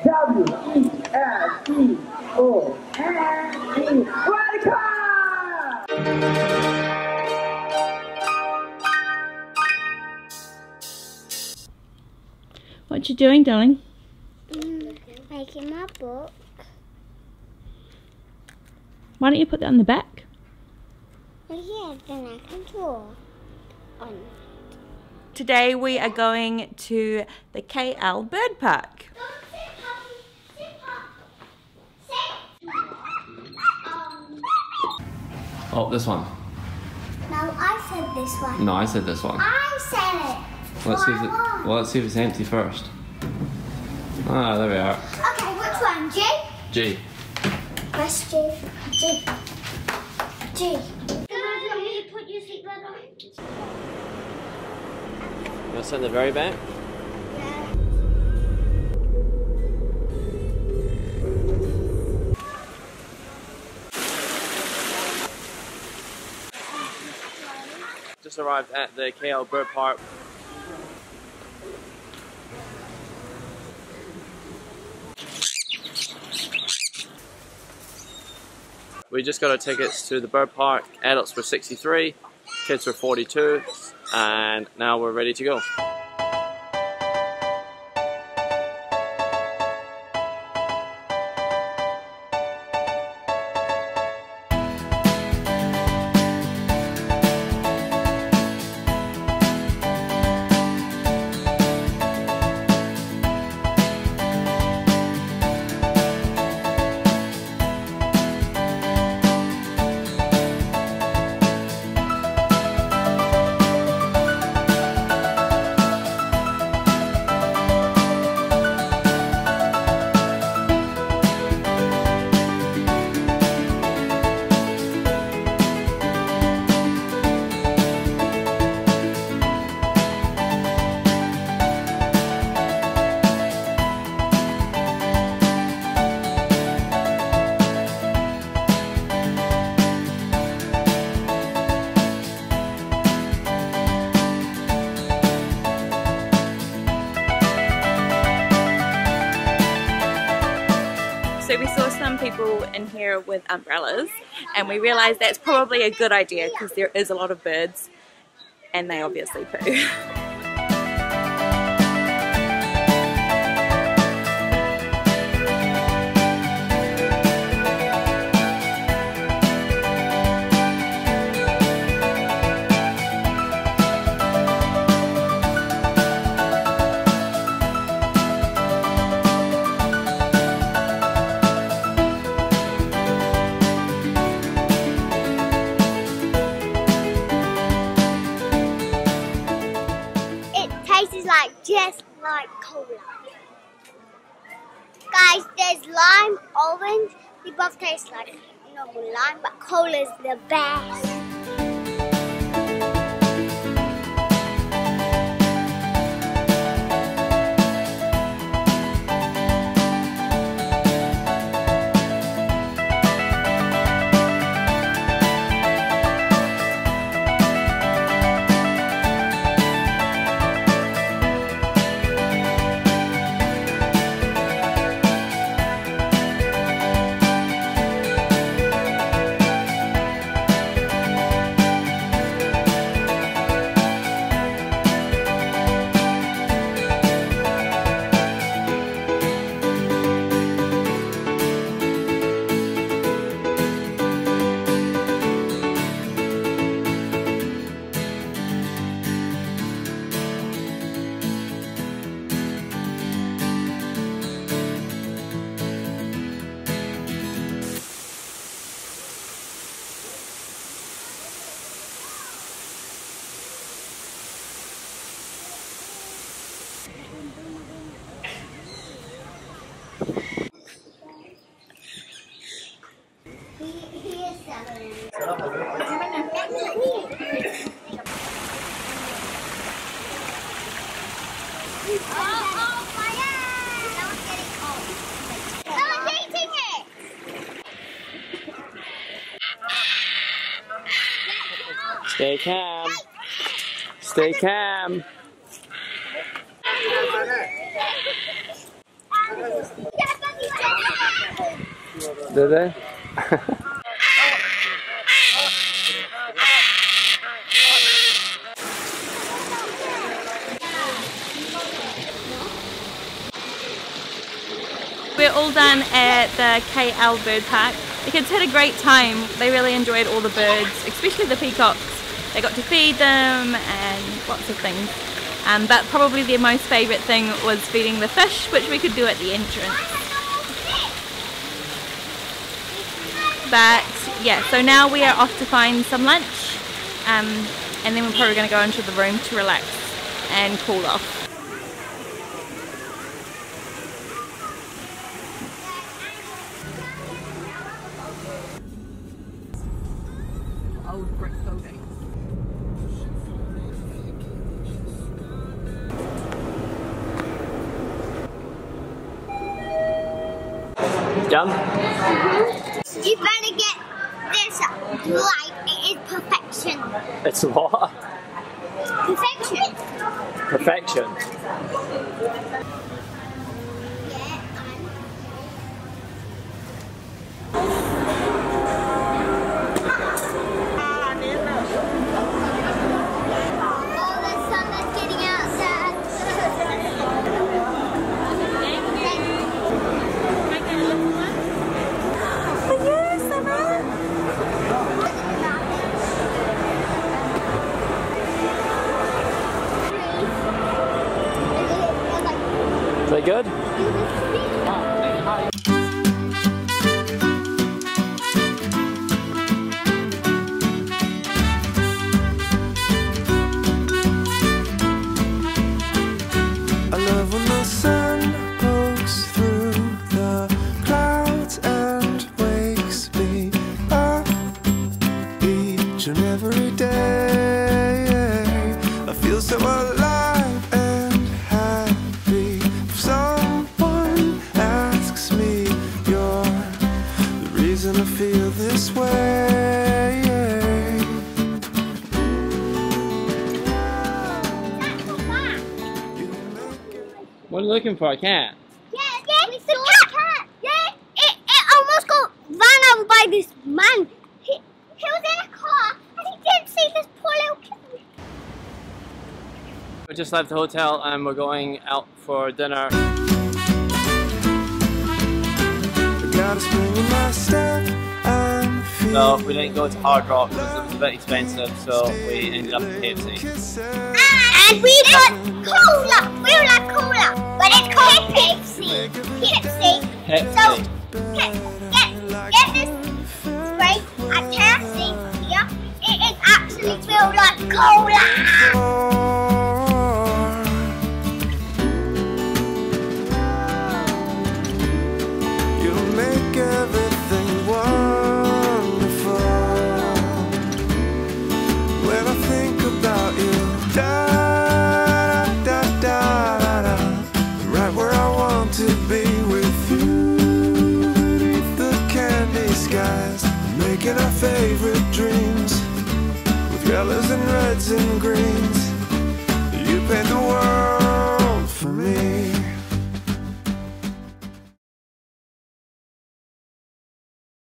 W-E-L-E-O-N-E. Welcome! What you doing, darling? Making my book. Why don't you put that on the back? Well, yeah, then I can draw on. Today we are going to the KL Bird Park. Oh, this one. No, I said this one. No, I said this one. I said it. Let's see if it's empty first. Ah, there we are. Okay, which one? G? G. Press G. G. G. Can I put your seatbelt on? You want to sit in the very back? Yeah. Just arrived at the KL Bird Park. We just got our tickets to the bird park. Adults were 63, kids were 42, and now we're ready to go. So we saw some people in here with umbrellas and we realized that's probably a good idea because there is a lot of birds and they obviously poo. Just like cola. Guys, there's lime, orange. They both taste like normal lime, but cola is the best. Stay calm. Stay calm. Do they? We're all done at the KL Bird Park. The kids had a great time. They really enjoyed all the birds, especially the peacocks. They got to feed them and lots of things. But probably their most favourite thing was feeding the fish, which we could do at the entrance. But yeah, so now we are off to find some lunch, and then we're probably going to go into the room to relax and cool off. Old brick buildings. Done? You better get this right. It is perfection. It's what? Perfection. Perfection. Is that good? I love when the sun pokes through the clouds and wakes me up each and every day. I feel so alive and happy. If someone asks me, you're the reason I feel this way. What are you looking for? A cat? Yeah, we saw a cat. Yeah, it almost got ran over by this man. He was in a car and he didn't see this poor little kitten. We just left the hotel and we're going out for dinner. Got a spring in my step. I'm So we didn't go to Hard Rock because it was a bit expensive, so we ended up in KFC. And we got cola. We like cola, but it's called Pepsi. Pepsi. Pepsi. So,